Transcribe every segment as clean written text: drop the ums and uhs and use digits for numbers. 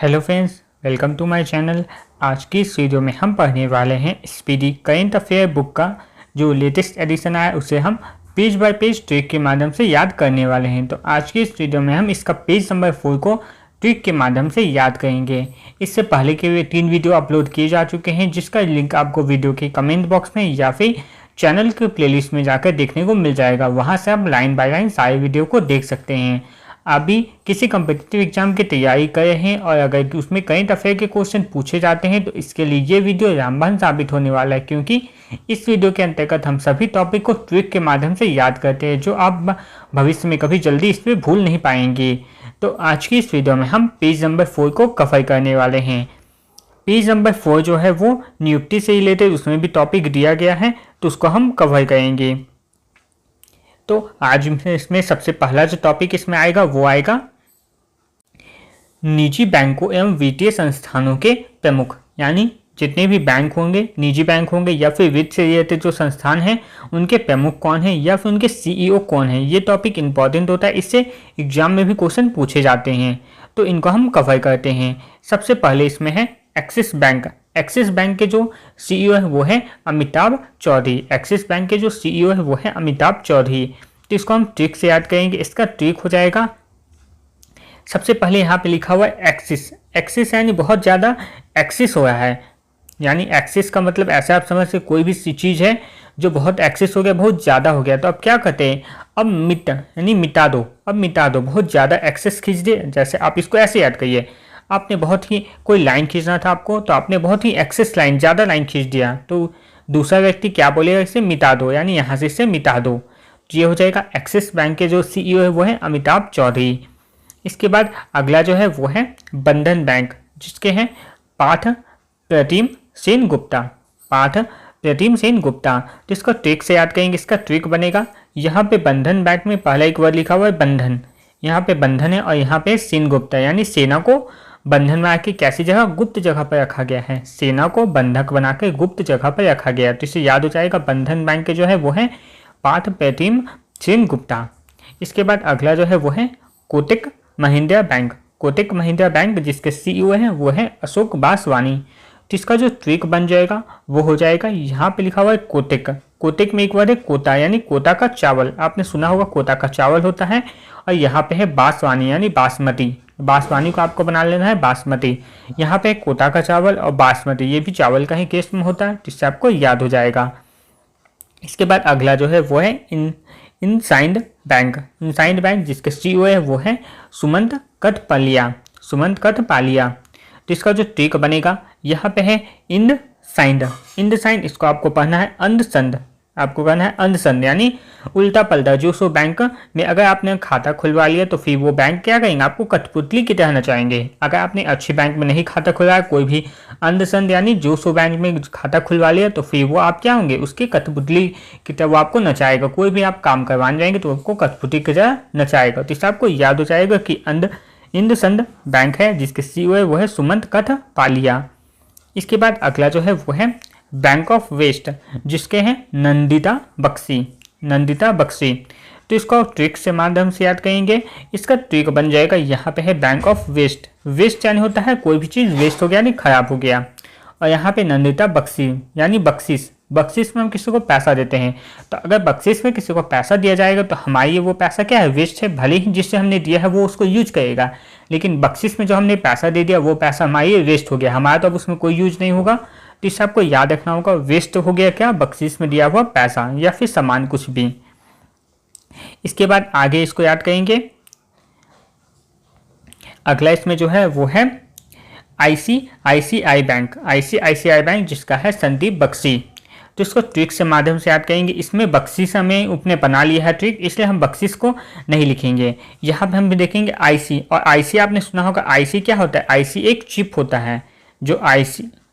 Hello friends, welcome to my channel. आज की इस वीडियो में हम पढ़ने वाले हैं स्पीडी करेंट अफेयर बुक का जो लेटेस्ट एडिशन आया उसे हम पेज बाय पेज ट्रिक के माध्यम से याद करने वाले हैं। तो आज की इस वीडियो में हम इसका पेज नंबर 4 को ट्रिक के माध्यम से याद करेंगे। इससे पहले के वे 3 वीडियो अपलोड किए जा चुके हैं जिसका लिंक आपको वीडियो के कमेंट बॉक्स में या फिर चैनल के प्लेलिस्ट में जाकर देखने को मिल जाएगा। वहाँ से आप लाइन बाय लाइन सारे वीडियो को देख सकते हैं। अभी किसी कम्पिटिटिव एग्जाम की तैयारी कर रहे हैं और अगर उसमें करंट अफेयर के क्वेश्चन पूछे जाते हैं तो इसके लिए ये वीडियो रामबाण साबित होने वाला है, क्योंकि इस वीडियो के अंतर्गत हम सभी टॉपिक को ट्रिक के माध्यम से याद करते हैं जो आप भविष्य में कभी जल्दी इस पर भूल नहीं पाएंगे। तो आज की इस वीडियो में हम पेज नंबर 4 को कवर करने वाले हैं। पेज नंबर 4 जो है वो नियुक्ति से रिलेटेड, उसमें भी टॉपिक दिया गया है तो उसको हम कवर करेंगे। तो आज इसमें सबसे पहला जो टॉपिक इसमें आएगा वो आएगा निजी बैंकों एवं वित्तीय संस्थानों के प्रमुख, यानी जितने भी बैंक होंगे, निजी बैंक होंगे या फिर वित्त से रिलेटेड जो संस्थान हैं उनके प्रमुख कौन है या फिर उनके सीईओ कौन है। ये टॉपिक इंपॉर्टेंट होता है, इससे एग्जाम में भी क्वेश्चन पूछे जाते हैं तो इनको हम कवर करते हैं। सबसे पहले इसमें है एक्सिस बैंक। एक्सिस बैंक के जो सीईओ है वो है अमिताभ चौधरी। एक्सिस बैंक के जो सीईओ है वो है अमिताभ चौधरी। तो इसको हम ट्रिक से याद करेंगे। इसका ट्रिक हो जाएगा, सबसे पहले यहाँ पे लिखा हुआ है एक्सिस। एक्सिस यानी बहुत ज़्यादा एक्सिस हो रहा है, यानी एक्सिस का मतलब ऐसा आप समझ सकते कोई भी चीज़ है जो बहुत एक्सिस हो गया, बहुत ज़्यादा हो गया। तो अब क्या करते हैं, अब यानी मिटा दो। अब मिटा दो, बहुत ज़्यादा एक्सेस खींच दे। जैसे आप इसको ऐसे याद करिए, आपने बहुत ही कोई लाइन खींचना था आपको तो आपने बहुत ही एक्सेस लाइन, ज़्यादा लाइन खींच दिया तो दूसरा व्यक्ति क्या बोलेगा, इसे मिटा दो, यानी यहाँ से इसे मिटा दो। ये हो जाएगा एक्सिस बैंक के जो सीईओ है वो है अमिताभ चौधरी। इसके बाद अगला जो है वो है बंधन बैंक, जिसके हैं पार्थ प्रतिम सेन गुप्ता। पार्थ प्रतिम सेन गुप्ता। तो इसको ट्रिक से याद करेंगे। इसका ट्रिक बनेगा, यहाँ पे बंधन बैंक में पहला एक वर्ड लिखा हुआ है बंधन, यहाँ पे बंधन है और यहाँ पे सेन गुप्ता, यानी सेना को बंधन में आके कैसी जगह, गुप्त जगह पर रखा गया है। सेना को बंधक बना के गुप्त जगह पर रखा गया। तो इसे याद हो जाएगा, बंधन बैंक के जो है वो है पार्थ प्रतिम सेन गुप्ता। इसके बाद अगला जो है वो है कोटक महिंद्रा बैंक। कोटक महिंद्रा बैंक जिसके सीईओ हैं वो है अशोक बासवानी। तो इसका जो ट्रिक बन जाएगा वो हो जाएगा, यहाँ पे लिखा हुआ है कोटक। कोटक में एक वर्ड है कोटा, यानी कोटा का चावल। आपने सुना होगा कोटा का चावल होता है। और यहाँ पे है बासवानी यानी बासमती। बासवानी को आपको बना लेना है बासमती। यहाँ पे कोटा का चावल और बासमती, ये भी चावल का ही केस में होता है, जिससे आपको याद हो जाएगा। इसके बाद अगला जो है वो है इनसाइड बैंक। इनसाइड बैंक जिसके सीईओ है वो है सुमंत कठपालिया। सुमंत कठपालिया। तो इसका जो ट्रिक बनेगा, यहाँ पे है इंड साइंड। इंड साइंड इसको आपको पढ़ना है अंधसंध। आपको कहना है अंधसंध, यानी उल्टा पलटा। जो सो बैंक में अगर आपने खाता खुलवा लिया तो फिर वो बैंक क्या करेंगे, आपको कठपुतली की तरह नचाएंगे। अगर आपने अच्छी बैंक में नहीं खाता खुलवाया, कोई भी अंधसंध यानी जो सो बैंक में खाता खुलवा लिया तो फिर वो आप क्या होंगे, उसकी कठपुतली की तरह वो आपको नचाएगा। कोई भी आप काम करवाने जाएंगे तो आपको कठपुतली की तरह नचाएगा। तो इससे आपको याद हो जाएगा कि इंदसंध बैंक है जिसके सीईओ है वो है सुमंत कठपालिया। इसके बाद अगला जो है वो है बैंक ऑफ वेस्ट, जिसके हैं नंदिता बख्शी। नंदिता बख्शी। तो इसको ट्रिक से माध्यम से याद करेंगे। इसका ट्रिक बन जाएगा, यहाँ पे है बैंक ऑफ वेस्ट। वेस्ट यानी होता है कोई भी चीज़ वेस्ट हो गया यानी खराब हो गया। और यहाँ पे नंदिता बख्शी यानी बख्शिश। बख्शिश में हम किसी को पैसा देते हैं, तो अगर बख्शिश में किसी को पैसा दिया जाएगा तो हमारी वो पैसा क्या है, वेस्ट है। भले ही जिससे हमने दिया है वो उसको यूज करेगा, लेकिन बख्शिश में जो हमने पैसा दे दिया वो पैसा हमारी वेस्ट हो गया, हमारा तो अब उसमें कोई यूज नहीं होगा। तो इससे आपको याद रखना होगा, वेस्ट हो गया क्या, बख्शिश में दिया हुआ पैसा या फिर सामान कुछ भी। इसके बाद आगे इसको याद करेंगे। अगला इसमें जो है वो है आईसीआईसीआई बैंक। आईसीआईसीआई बैंक जिसका है संदीप बख्शी। तो इसको ट्रिक से माध्यम से याद करेंगे। इसमें बख्शिश हमें उपने बना लिया है ट्रिक, इसलिए हम बख्शिश को नहीं लिखेंगे। यहाँ पे हम भी देखेंगे आईसी। और आईसी आपने सुना होगा, आईसी क्या होता है, आईसी एक चिप होता है। जो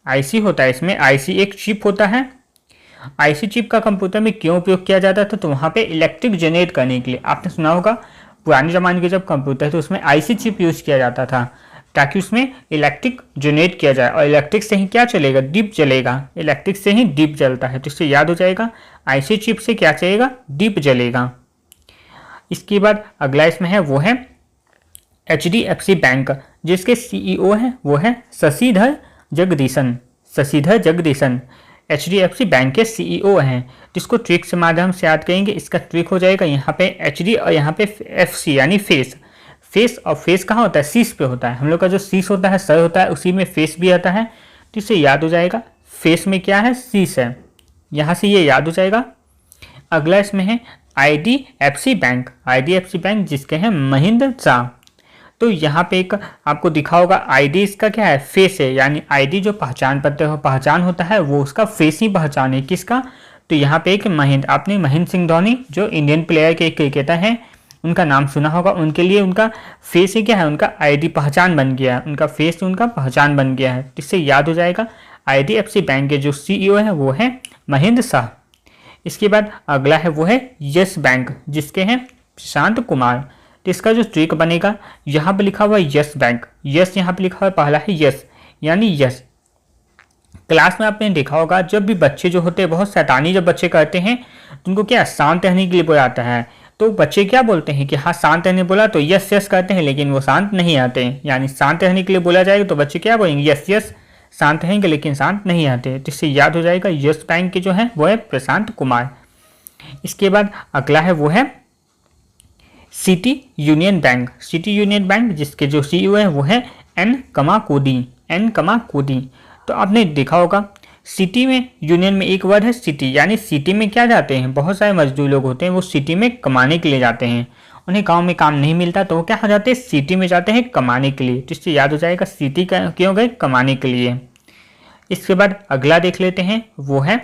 आईसी होता है, इसमें आईसी एक चिप होता है। आईसी चिप का कंप्यूटर में क्यों उपयोग किया जाता था, तो वहाँ पे इलेक्ट्रिक जनरेट करने के लिए। आपने सुना होगा पुराने ज़माने के जब कंप्यूटर थे उसमें आईसी चिप यूज़ किया जाता था, ताकि उसमें इलेक्ट्रिक जनरेट किया जाए। और इलेक्ट्रिक से ही क्या चलेगा, दीप जलेगा। इलेक्ट्रिक से ही दीप जलता है। तो इससे याद हो जाएगा, आईसी चिप से क्या चलेगा, दीप जलेगा। इसके बाद अगला इसमें है वो है HDFC बैंक जिसके CEO हैं वो है शशिधर जगदीशन HDFC बैंक के CEO हैं, जिसको ट्रिक से माध्यम से याद करेंगे। इसका ट्रिक हो जाएगा यहाँ पे HD और यहाँ पे FC यानी फेस और फेस कहाँ होता है, शीश पे होता है। हम लोग का जो शीश होता है, सर होता है, उसी में फेस भी आता है, तो इससे याद हो जाएगा फेस में क्या है, शीश है, यहाँ से ये याद हो जाएगा। अगला इसमें है IDFC बैंक जिसके हैं महेंद्र शाह। तो यहाँ पे एक आपको दिखा होगा ID इसका क्या है, फेस है, यानी ID जो पहचान होता है वो उसका फेस ही पहचान है। किसका, तो यहाँ पे एक आपने महेंद्र सिंह धोनी जो इंडियन प्लेयर के क्रिकेटर हैं उनका नाम सुना होगा, उनके लिए उनका फेस ही क्या है, उनका ID पहचान बन गया है, उनका फेस उनका पहचान बन गया है। इससे याद हो जाएगा IDFC बैंक के जो CEO है वो है महेंद्र शाह। इसके बाद अगला है वो है यस बैंक जिसके हैं प्रशांत कुमार। तो इसका जो ट्रिक बनेगा, यहाँ पे लिखा हुआ है यस बैंक, यस यहाँ पे लिखा हुआ है, पहला है यस यानी यस। क्लास में आपने देखा होगा जब भी बच्चे जो होते हैं बहुत शैतानी जब बच्चे करते हैं तो उनको क्या शांत रहने के लिए बोला जाता है। तो बच्चे क्या बोलते हैं कि हाँ शांत रहने बोला तो यस यस करते हैं, लेकिन वो शांत नहीं आते हैं। यानी शांत रहने के लिए बोला जाएगा तो बच्चे क्या बोलेंगे, यस यस, शांत रहेंगे लेकिन शांत नहीं आते। तो इससे याद हो जाएगा यस बैंक के जो है वो है प्रशांत कुमार। इसके बाद अगला है वो है सिटी यूनियन बैंक जिसके जो CEO है वो है एन कमा कोडी। तो आपने देखा होगा सिटी में, यूनियन में एक वर्ड है सिटी, यानी सिटी में क्या जाते हैं, बहुत सारे मजदूर लोग होते हैं वो सिटी में कमाने के लिए जाते हैं, उन्हें गांव में काम नहीं मिलता तो वो क्या हो जाते हैं, सिटी में जाते हैं कमाने के लिए। तो इससे याद हो जाएगा सिटी का क्यों गए, कमाने के लिए। इसके बाद अगला देख लेते हैं वो है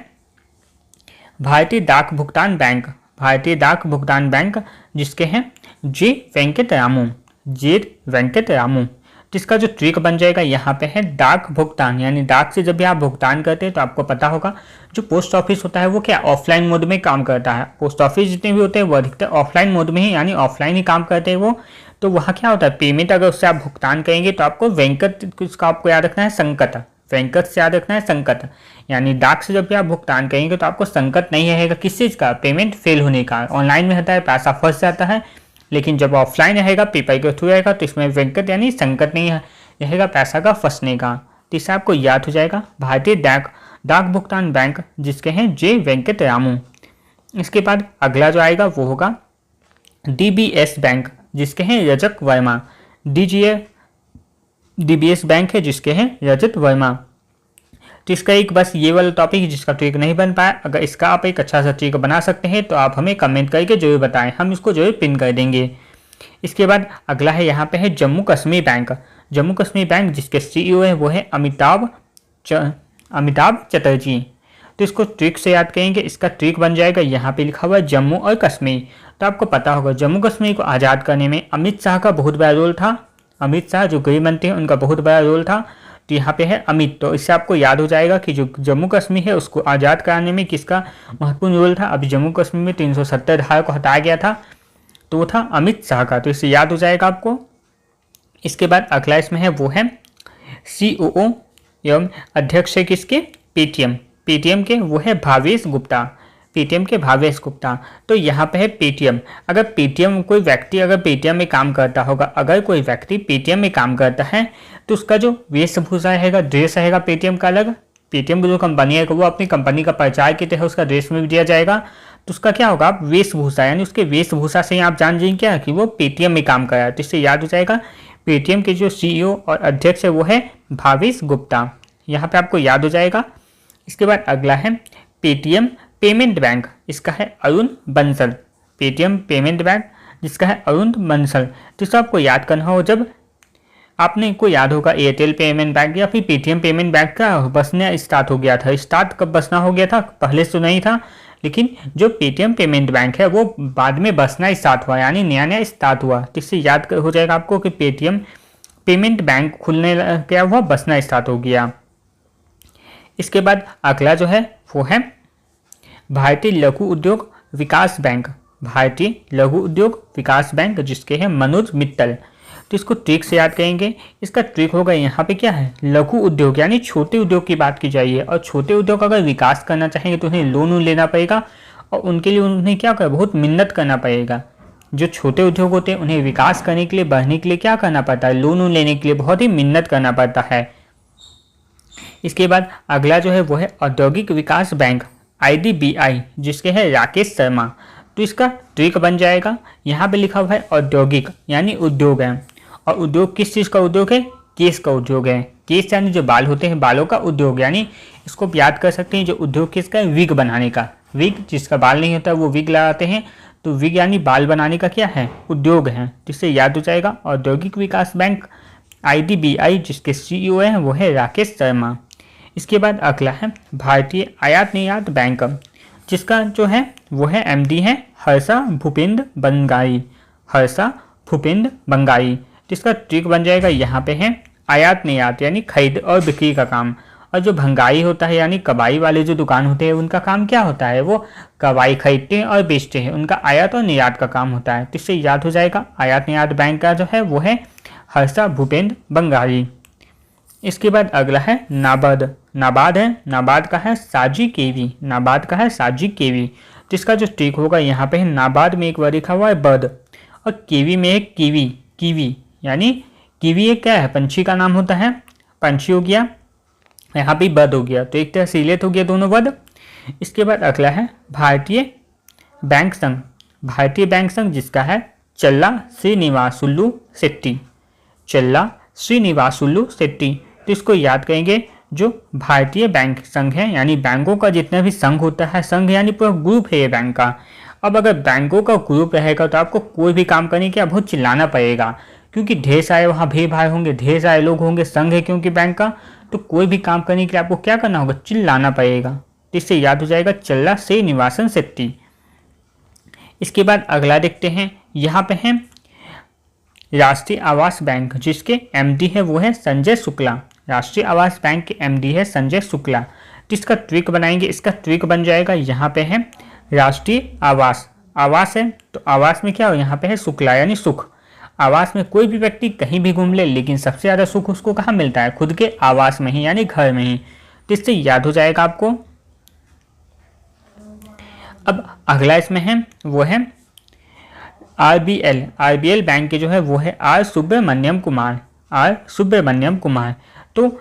भारतीय डाक भुगतान बैंक जिसके हैं जे वेंकट रामू। जिसका जो ट्रिक बन जाएगा यहाँ पे है डाक भुगतान, यानी डाक से जब भी आप भुगतान करते हैं तो आपको पता होगा जो पोस्ट ऑफिस होता है वो क्या ऑफलाइन मोड में काम करता है। पोस्ट ऑफिस जितने भी होते हैं वो अधिकतर ऑफलाइन मोड में ही, यानी ऑफलाइन ही काम करते हैं वो। तो वहाँ क्या होता है, पेमेंट अगर उससे आप भुगतान करेंगे तो आपको वेंकट, उसका आपको याद रखना है संकट, वेंकट से याद रखना है संकट, यानी डाक से जब भी आप भुगतान करेंगे तो आपको संकट नहीं रहेगा किस चीज़ का, पेमेंट फेल होने का। ऑनलाइन में होता है पैसा फंस जाता है, लेकिन जब ऑफलाइन रहेगा पेपर के थ्रू रहेगा तो इसमें वेंकट यानी संकट नहीं रहेगा पैसा का फंसने का। तो इससे आपको याद हो जाएगा भारतीय डाक भुगतान बैंक जिसके हैं जे वेंकट रामू। इसके बाद अगला जो आएगा वो होगा DBS बैंक जिसके हैं रजत वर्मा। DBS बैंक है जिसके हैं रजत वर्मा। तो इसका एक बस ये वाला टॉपिक जिसका ट्रिक नहीं बन पाया, अगर इसका आप एक अच्छा सा ट्रिक बना सकते हैं तो आप हमें कमेंट करके जरूर बताएं, हम इसको जरूर पिन कर देंगे। इसके बाद अगला है यहाँ पे है जम्मू कश्मीर बैंक जिसके CEO है वो है अमिताभ चटर्जी। तो इसको ट्रिक से याद करेंगे, इसका ट्रिक बन जाएगा यहाँ पे लिखा हुआ है जम्मू और कश्मीर। तो आपको पता होगा जम्मू कश्मीर को आज़ाद करने में अमित शाह का बहुत बड़ा रोल था, अमित शाह जो गृह मंत्री हैं उनका बहुत बड़ा रोल था। तो यहाँ पे है अमित, तो इससे आपको याद हो जाएगा कि जो जम्मू कश्मीर है उसको आज़ाद कराने में किसका महत्वपूर्ण रोल था। अभी जम्मू कश्मीर में 370 धारा को हटाया गया था तो वो था अमित शाह का, तो इससे याद हो जाएगा आपको। इसके बाद अगला इसमें है वो है COO एवं अध्यक्ष है किसके, पेटीएम के वो है भावेश गुप्ता, तो यहाँ पे है पेटीएम। अगर पेटीएम कोई व्यक्ति अगर पेटीएम में काम करता होगा, अगर कोई व्यक्ति पेटीएम में काम करता है तो उसका जो वेशभूषा रहेगा, ड्रेस रहेगा पेटीएम का अलग, पेटीएम की जो कंपनी है वो अपनी कंपनी का प्रचार की तरह उसका ड्रेस में भी दिया जाएगा। तो उसका क्या होगा, आप वेशभूषा, यानी उसके वेशभूषा से ही आप जान जाएंगे क्या कि वो पेटीएम में काम कर रहा है। तो इससे याद हो जाएगा पेटीएम के जो CEO और अध्यक्ष है वो है भावेश गुप्ता, यहाँ पे आपको याद हो जाएगा। इसके बाद अगला है पेटीएम पेमेंट बैंक, इसका है Arun Bansal, Paytm payment bank जिसका है अरुण बंसल। तो इसको आपको याद करना हो, जब आपने को याद होगा एयरटेल पेमेंट बैंक या फिर पेटीएम पेमेंट बैंक का बसना स्टार्ट हो गया था, स्टार्ट कब बसना हो गया था, पहले तो नहीं था, लेकिन जो पेटीएम पेमेंट बैंक है वो बाद में बसना स्टार्ट हुआ, यानी नया स्टार्ट हुआ। तो इससे याद हो जाएगा आपको कि पेटीएम पेमेंट बैंक खुलने क्या हुआ, बसना स्टार्ट हो गया। इसके बाद अगला जो है वो है भारतीय लघु उद्योग विकास बैंक जिसके हैं मनोज मित्तल। तो इसको ट्रिक से याद करेंगे, इसका ट्रिक होगा यहाँ पे क्या है, लघु उद्योग यानी छोटे उद्योग की बात की जाइए, और छोटे उद्योग अगर विकास करना चाहेंगे तो उन्हें लोन लेना पड़ेगा और उनके लिए उन्हें क्या कर बहुत मेहनत करना पड़ेगा। जो छोटे उद्योग होते हैं उन्हें विकास करने के लिए, बढ़ने के लिए क्या करना पड़ता है, लोन लेने के लिए बहुत ही मेहनत करना पड़ता है। इसके बाद अगला जो है वो है औद्योगिक विकास बैंक IDBI, जिसके है राकेश शर्मा। तो इसका ट्रिक बन जाएगा, यहाँ पे लिखा हुआ है औद्योगिक यानी उद्योग है, और उद्योग किस चीज़ का उद्योग है, केस का उद्योग है। केस यानी जो बाल होते हैं, बालों का उद्योग, यानी इसको याद कर सकते हैं जो उद्योग किसका है, विग बनाने का। विग, जिसका बाल नहीं होता वो विग लगाते हैं, तो विग यानी बाल बनाने का क्या है, उद्योग है। जिससे याद हो जाएगा औद्योगिक विकास बैंक IDBI, जिसके CEO हैं वो है राकेश शर्मा। इसके बाद अगला है भारतीय आयात निर्यात बैंक, जिसका जो है वो है MD है हर्षा भूपेंद्र बंगाई। हर्षा भूपेंद्र बंगाई, जिसका ट्रिक बन जाएगा, यहाँ पे है आयात निर्यात यानी खरीद और बिक्री का काम। और जो भंगाई होता है यानी कबाई वाले जो दुकान होते हैं उनका काम क्या होता है, वो कबाई खरीदते हैं और बेचते हैं, उनका आयात और निर्यात का काम होता है। तो इससे याद हो जाएगा आयात निर्यात बैंक का जो है वो है हर्षा भूपेंद्र बंगाली। इसके बाद अगला है नाबार्ड। नाबार्ड है, नाबार्ड का है साजी केवी। नाबार्ड का है साजी केवी, जिसका जो ट्रिक होगा यहाँ पे है नाबार्ड में एक बार लिखा हुआ है बर्ड, और केवी में एक कीवी। कीवी यानी कीवी एक क्या है, पंछी का नाम होता है, पंछी हो गया, यहाँ पे बर्ड हो गया, तो एक तरह से रिलेट हो गया दोनों वर्ड। इसके बाद अगला है भारतीय बैंक संघ। भारतीय बैंक संघ, जिसका है चल्ला श्रीनिवासुलु शेट्टी। चल्ला श्रीनिवासुलु शेट्टी, तो इसको याद करेंगे, जो भारतीय बैंक संघ है यानी बैंकों का जितना भी संघ होता है, संघ यानी पूरा ग्रुप है ये बैंक का। अब अगर बैंकों का ग्रुप रहेगा तो आपको कोई भी काम करने के लिए बहुत चिल्लाना पड़ेगा, क्योंकि ढेर सारे वहाँ भीड़ भाड़ होंगे, ढेर सारे लोग होंगे, संघ है क्योंकि बैंक का, तो कोई भी काम करने के लिए आपको क्या करना होगा, चिल्लाना पड़ेगा। तो इससे याद हो जाएगा चल्ला श्रीनिवासन शेट्टी। इसके बाद अगला देखते हैं, यहाँ पे है राष्ट्रीय आवास बैंक, जिसके MD है वो है संजय शुक्ला। राष्ट्रीय आवास बैंक के MD है संजय शुक्ला। जिसका ट्रिक बनाएंगे, इसका ट्रिक बन जाएगा, यहाँ पे है राष्ट्रीय आवास, आवास है तो आवास में क्या हो, यहाँ पे है शुक्ला यानी सुख। आवास में कोई भी व्यक्ति कहीं भी घूम ले, लेकिन सबसे ज़्यादा सुख उसको कहाँ मिलता है, खुद के आवास में ही यानी घर में ही। तो इससे याद हो जाएगा आपको। अब अगला इसमें है वो है RBL बैंक के जो है वो है R सुब्रमण्यम कुमार। तो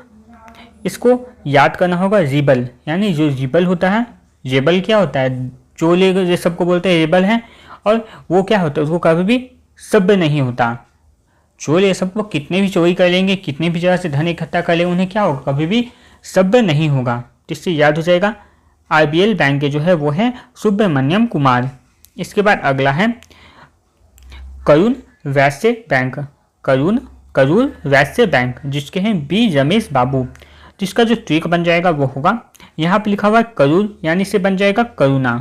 इसको याद करना होगा रिबल, यानी जो रिबल होता है, रेबल क्या होता है, चोर ये सबको बोलते हैं रेबल है, और वो क्या होता है, उसको कभी भी सभ्य नहीं होता। चोर ये सबको कितने भी चोरी कर लेंगे, कितने भी जगह से धन इकट्ठा कर लेंगे, उन्हें क्या होगा, कभी भी सभ्य नहीं होगा। जिससे याद हो जाएगा RBL बैंक के जो है वो है सुब्रमण्यम कुमार। इसके बाद अगला है करुण वैश्य बैंक। करूर वैश्य बैंक, जिसके हैं B रमेश बाबू। जिसका जो ट्रिक बन जाएगा वो होगा, यहाँ पे लिखा हुआ है करूर यानी से बन जाएगा करुणा,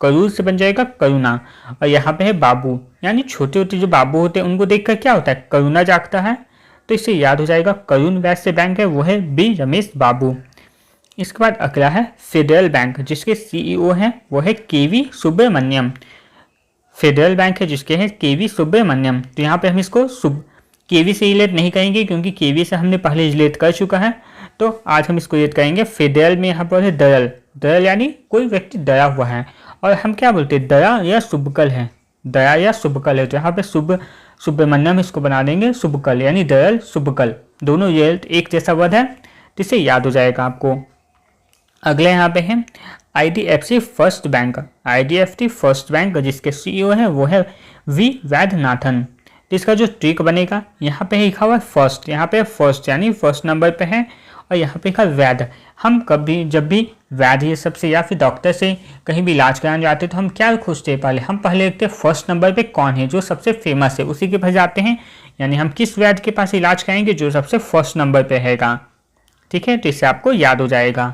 करूर से बन जाएगा करुणा, और यहाँ पे है बाबू यानी छोटे छोटे जो बाबू होते हैं उनको देखकर क्या होता है, करुणा जागता है। तो इससे याद हो जाएगा करुण वैश्य बैंक है वो है B रमेश बाबू। इसके बाद अगला है फेडरल बैंक, जिसके CEO हैं वो है KV सुब्रमण्यम। फेडरल बैंक है जिसके हैं KV सुब्रमण्यम। तो यहाँ पे हम इसको KV से रिलेट नहीं करेंगे, क्योंकि KV से हमने पहले रिलेट कर चुका है, तो आज हम इसको रिलेट करेंगे फेडरल में। यहाँ पर है दरल, दरल यानी कोई व्यक्ति डरा हुआ है, और हम क्या बोलते हैं, दया या शुभकल है, दया या शुभकल है, तो यहाँ पे सुब्रमण्यम इसको बना देंगे शुभकल यानी दरल शुभकल, दोनों ये एक जैसा वर्ड है, जिससे याद हो जाएगा आपको। अगले यहाँ पे है IDFC first bank. IDFC first bank, जिसके CEO है वो है V वैद्यनाथन। इसका जो ट्रिक बनेगा, यहाँ पे लिखा हुआ है फर्स्ट, यहाँ पे फर्स्ट यानी फर्स्ट नंबर पे है, और यहाँ पे लिखा वैद्य। हम कभी जब भी वैद्य ये सबसे या फिर डॉक्टर से कहीं भी इलाज कराने जाते हैं तो हम क्या खोजते हैं, पहले हम देखते हैं फर्स्ट नंबर पे कौन है, जो सबसे फेमस है उसी के पास जाते हैं, यानी हम किस वैद्य के पास इलाज कराएंगे, जो सबसे फर्स्ट नंबर पे हैगा। ठीक है, तो इससे आपको याद हो जाएगा।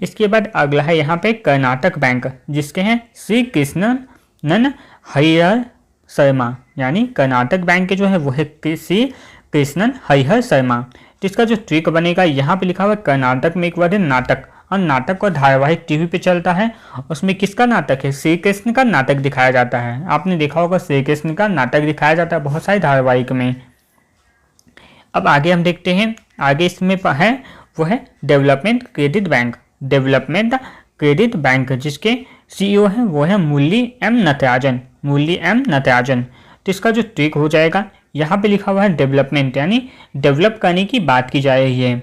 इसके बाद अगला है यहाँ पे कर्नाटक बैंक, जिसके हैं श्री कृष्णन हरिहर शर्मा, यानी कर्नाटक बैंक के जो है वो है श्री कृष्णन हरिहर शर्मा। जिसका जो ट्रिक बनेगा, यहाँ पे लिखा हुआ है कर्नाटक में एक वर्ड है नाटक, और नाटक और धारावाहिक टीवी पे चलता है, उसमें किसका नाटक है, श्री कृष्ण का नाटक दिखाया जाता है। आपने देखा होगा श्री कृष्ण का नाटक दिखाया जाता है बहुत सारे धारावाहिक में। अब आगे हम देखते हैं, आगे इसमें है वो है development credit bank. Development credit bank, जिसके सीईओ है वो है मुरली एम नटराजन, मुरली एम नटराजन। तो इसका जो ट्रिक हो जाएगा, यहाँ पे लिखा हुआ है डेवलपमेंट, यानी डेवलप करने की बात की जा रही है,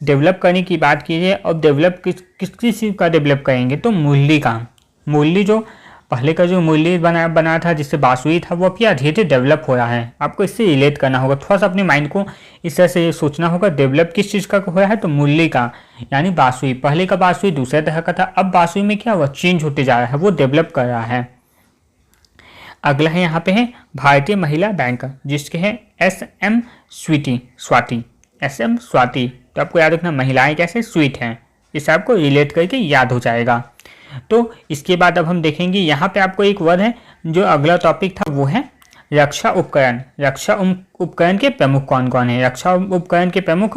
डेवलप करने की बात की है। और डेवलप किस चीज़ का डेवलप करेंगे, तो मुरली का, मुरली जो पहले का जो मुरली बना था जिससे बांसुरी था, वो अब क्या धीरे धीरे डेवलप हो रहा है। आपको इससे रिलेट करना होगा, थोड़ा सा अपने माइंड को इस तरह से सोचना होगा। डेवलप किस चीज़ का हो रहा है, तो मुरली का, यानी बांसुरी। पहले का बांसुरी दूसरे तरह का था, अब बांसुरी में क्या हुआ, चेंज होते जा रहा है, वो डेवलप कर रहा है। अगला है यहाँ पे है भारतीय महिला बैंक, जिसके है SM स्वाति, SM स्वाति। तो आपको याद रखना महिलाएं कैसे स्वीट हैं, इससे आपको रिलेट करके याद हो जाएगा। तो इसके बाद अब हम देखेंगे यहाँ पे आपको एक वर्ड है, जो अगला टॉपिक था वो है रक्षा उपकरण। रक्षा उपकरण के प्रमुख कौन कौन है, रक्षा उपकरण के प्रमुख।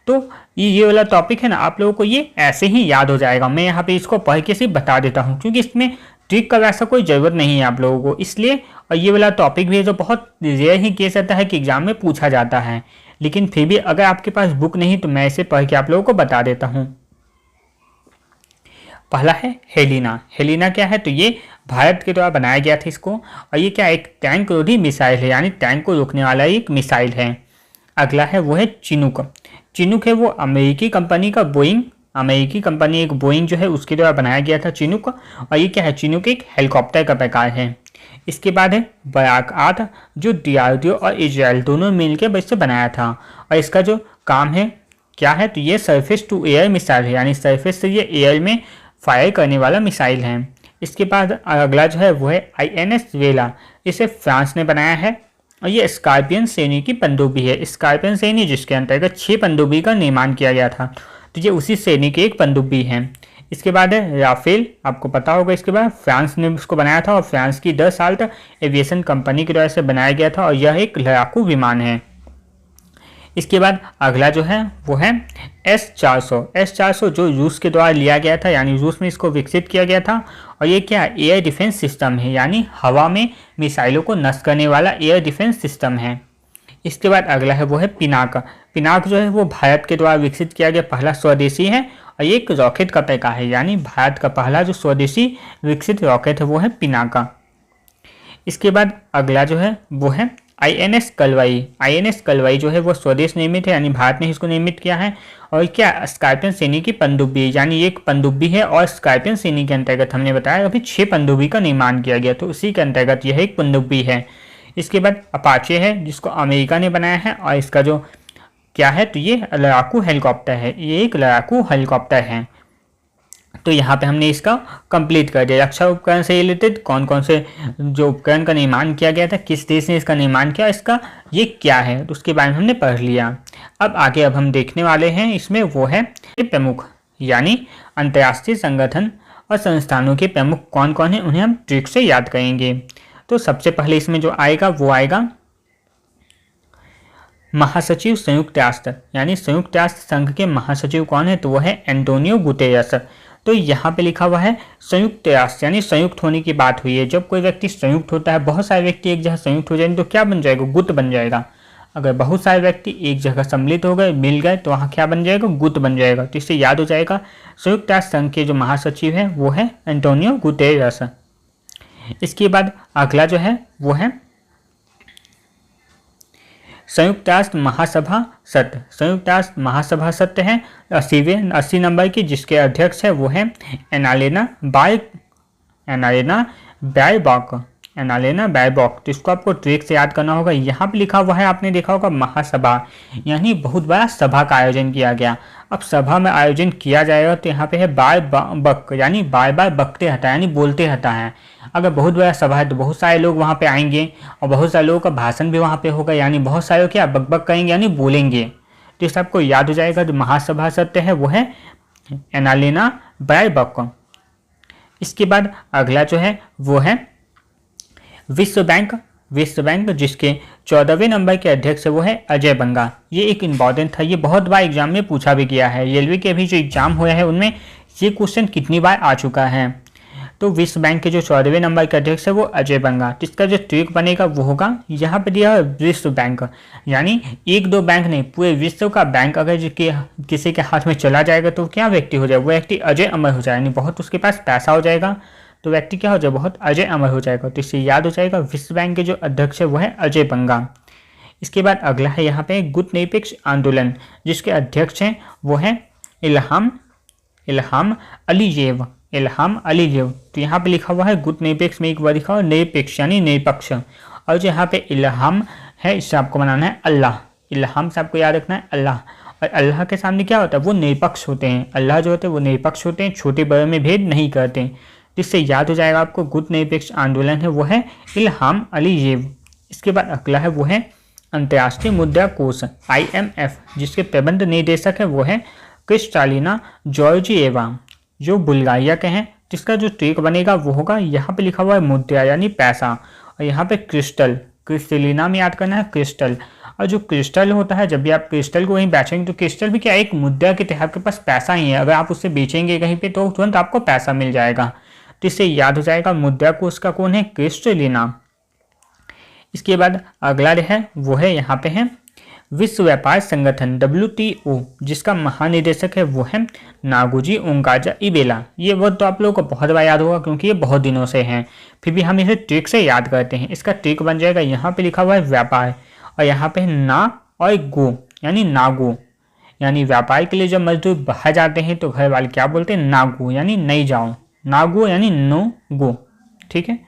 तो ये वाला टॉपिक है ना, आप लोगों को ये ऐसे ही याद हो जाएगा। मैं यहाँ पे इसको पढ़ के सिर्फ बता देता हूँ, क्योंकि इसमें ट्रिक का वैसा कोई ज़रूरत नहीं है आप लोगों को, इसलिए। और ये वाला टॉपिक भी है जो बहुत रेयर ही केस आता है कि एग्जाम में पूछा जाता है, लेकिन फिर भी अगर आपके पास बुक नहीं तो मैं इसे पढ़ के आप लोगों को बता देता हूँ। पहला है हेलिना। हेलिना क्या है, तो ये भारत के द्वारा बनाया गया था इसको, और ये क्या एक टैंक रोधी मिसाइल है, यानी टैंक को रोकने वाला एक मिसाइल है। अगला है वो है चिनूक। चिनूक है वो अमेरिकी कंपनी का बोइंग, अमेरिकी कंपनी एक बोइंग जो है उसके द्वारा बनाया गया था चिनूक। और ये क्या है, चिनूक एक हेलीकॉप्टर का प्रकार है। इसके बाद है बराक 8, जो DRDO और इजराइल दोनों मिलकर इससे बनाया था। और इसका जो काम है क्या है, तो ये सरफेस टू एयर मिसाइल है, यानी सरफेस से ये एयर में फायर करने वाला मिसाइल है। इसके बाद अगला जो है वो है INS वेला। इसे फ्रांस ने बनाया है, और ये स्कॉर्पियन श्रेणी की पनडुब्बी है। स्कॉर्पियन श्रेणी जिसके अंतर्गत 6 पनडुब्बी का निर्माण किया गया था, तो ये उसी श्रेणी की एक पनडुब्बी है। इसके बाद है राफेल, आपको पता होगा। इसके बाद फ्रांस ने उसको बनाया था, और फ्रांस की दसाल्ट एविएशन कंपनी के द्वारा से बनाया गया था, और यह एक लड़ाकू विमान है। इसके बाद अगला जो है वो है S-400। S-400 जो रूस के द्वारा लिया गया था, यानी रूस में इसको विकसित किया गया था। और ये क्या एयर डिफेंस सिस्टम है, यानी हवा में मिसाइलों को नष्ट करने वाला एयर डिफेंस सिस्टम है। इसके बाद अगला है वो है पिनाक। पिनाक जो है वो भारत के द्वारा विकसित किया गया पहला स्वदेशी है, और ये एक रॉकेट का प्रकार है, यानी भारत का पहला जो स्वदेशी विकसित रॉकेट है वो है पिनाका। इसके बाद अगला जो है वो है INS कलवाई। INS कलवाई जो है वो स्वदेश निर्मित है, यानी भारत ने इसको निर्मित किया है। और क्या स्कॉर्पियन श्रेणी की पनडुब्बी, यानी एक पनडुब्बी है, और स्कॉर्पियन श्रेणी के अंतर्गत हमने बताया अभी 6 पनडुब्बी का निर्माण किया गया, तो उसी के अंतर्गत यह एक पनडुब्बी है। इसके बाद अपाचे है, जिसको अमेरिका ने बनाया है, और इसका जो क्या है, तो ये लड़ाकू हेलीकॉप्टर है, ये एक लड़ाकू हेलीकॉप्टर है। तो यहाँ पे हमने इसका कंप्लीट कर दिया। रक्षा उपकरण से रिलेटेड कौन कौन से जो उपकरण का निर्माण किया गया था, किस देश ने इसका निर्माण किया, इसका ये क्या है, तो उसके बारे में हमने पढ़ लिया। अब आगे हम देखने वाले हैं इसमें वो है प्रमुख, यानी अंतर्राष्ट्रीय संगठन और संस्थानों के प्रमुख कौन कौन है, उन्हें हम ट्रिक से याद करेंगे। तो सबसे पहले इसमें जो आएगा वो आएगा महासचिव संयुक्त राष्ट्र, यानी संयुक्त राष्ट्र संघ के महासचिव कौन है, तो वो है एंटोनियो गुतेरस। तो यहाँ पे लिखा हुआ है संयुक्त राष्ट्र, यानी संयुक्त होने की बात हुई है। जब कोई व्यक्ति संयुक्त होता है, बहुत सारे व्यक्ति एक जगह संयुक्त हो जाएंगे तो क्या बन जाएगा, गुट बन जाएगा। अगर बहुत सारे व्यक्ति एक जगह सम्मिलित हो गए, मिल गए, तो वहाँ क्या बन जाएगा, गुट बन जाएगा। तो इससे याद हो जाएगा संयुक्त राष्ट्र संघ के जो महासचिव है वो है एंटोनियो गुतेरस। इसके बाद अगला जो है वो है संयुक्त राष्ट्र महासभा सत्र। संयुक्त राष्ट्र महासभा सत्र है 80 नंबर की, जिसके अध्यक्ष है वो है एनालेना बैरबॉक। तो इसको आपको ट्रिक से याद करना होगा। यहाँ पे लिखा हुआ है, आपने देखा होगा महासभा, यानी बहुत बड़ा सभा का आयोजन किया गया। अब सभा में आयोजन किया जाएगा तो यहाँ पे है बार बक, यानी बार बार बकते हटा, यानी बोलते हटा है। अगर बहुत बड़ा सभा है तो बहुत सारे लोग वहाँ पे आएंगे, और बहुत सारे लोगों का भाषण भी वहाँ पे होगा, यानी बहुत सारे लोग क्या बक बक करेंगे, यानी बोलेंगे। तो इस आपको याद हो जाएगा, जो महासभा सत्र है वो है एनालेना बैरबॉक। इसके बाद अगला जो है वो है विश्व बैंक, जिसके 14वें नंबर के अध्यक्ष है वो है अजय बंगा। ये एक इम्पॉर्टेंट था, ये बहुत बार एग्जाम में पूछा भी गया है। रेलवे के भी जो एग्जाम हुआ है उनमें ये क्वेश्चन कितनी बार आ चुका है। तो विश्व बैंक के जो 14वें नंबर के अध्यक्ष है वो अजय बंगा। तो इसका जो ट्रिक बनेगा वो होगा, यहाँ पे दिया है विश्व बैंक, यानी एक दो बैंक नहीं, पूरे विश्व का बैंक अगर किसी के हाथ में चला जाएगा तो क्या व्यक्ति हो जाए, वो व्यक्ति अजय अमर हो जाए, यानी बहुत उसके पास पैसा हो जाएगा, तो व्यक्ति क्या हो जाए, बहुत अजय अमर हो जाएगा। तो इससे याद हो जाएगा विश्व बैंक के जो अध्यक्ष है वो है अजय बंगा। इसके बाद अगला है यहाँ पे गुटनिरपेक्ष आंदोलन, जिसके अध्यक्ष हैं वो है इल्हाम अलीजेव। तो यहाँ पे लिखा हुआ है गुटनिरपेक्ष में एक बार लिखा हुआ निरपेक्ष यानी निरपक्ष, और जो यहाँ पे इल्हाम है इससे आपको बनाना है अल्लाह। इल्हाम से आपको याद रखना है अल्लाह, और अल्लाह के सामने क्या होता है, वो निरपक्ष होते हैं। अल्लाह जो होते हैं वो निरपक्ष होते हैं, छोटे बड़े में भेद नहीं करते। जिससे याद हो जाएगा आपको गुटनिरपेक्ष आंदोलन है वो है इल्हाम अलीजेव। इसके बाद अगला है वो है अंतर्राष्ट्रीय मुद्रा कोष IMF, जिसके प्रबंध निदेशक है वो है क्रिस्टालिना जॉर्जिएवा, जो बुल्गारिया के हैं। जिसका जो ट्रिक बनेगा वो होगा, यहाँ पे लिखा हुआ है मुद्रा यानी पैसा, और यहाँ पे क्रिस्टलिना में याद करना है क्रिस्टल। और जो क्रिस्टल होता है, जब भी आप क्रिस्टल को कहीं बेचेंगे तो क्रिस्टल भी क्या एक मुद्रा के तहत आपके पास पैसा ही है। अगर आप उससे बेचेंगे कहीं पे तो तुरंत आपको पैसा मिल जाएगा। तो इससे याद हो जाएगा मुद्रा कोष का कौन है, क्रिस्टलिना। इसके बाद अगला है वो है यहाँ पे है विश्व व्यापार संगठन WTO, जिसका महानिदेशक है वो है नागोजी ओंगाजा इबेला। ये वर्ड तो आप लोगों को बहुत बार याद होगा क्योंकि ये बहुत दिनों से हैं, फिर भी हम इसे ट्रिक से याद करते हैं। इसका ट्रिक बन जाएगा, यहाँ पे लिखा हुआ है व्यापार, और यहाँ पे है ना और गो यानी नागो, यानी व्यापार के लिए जब मजदूर बाहर जाते हैं तो घर वाले क्या बोलते हैं, नागो यानी नहीं जाओ, नागो यानी नो गो। ठीक है,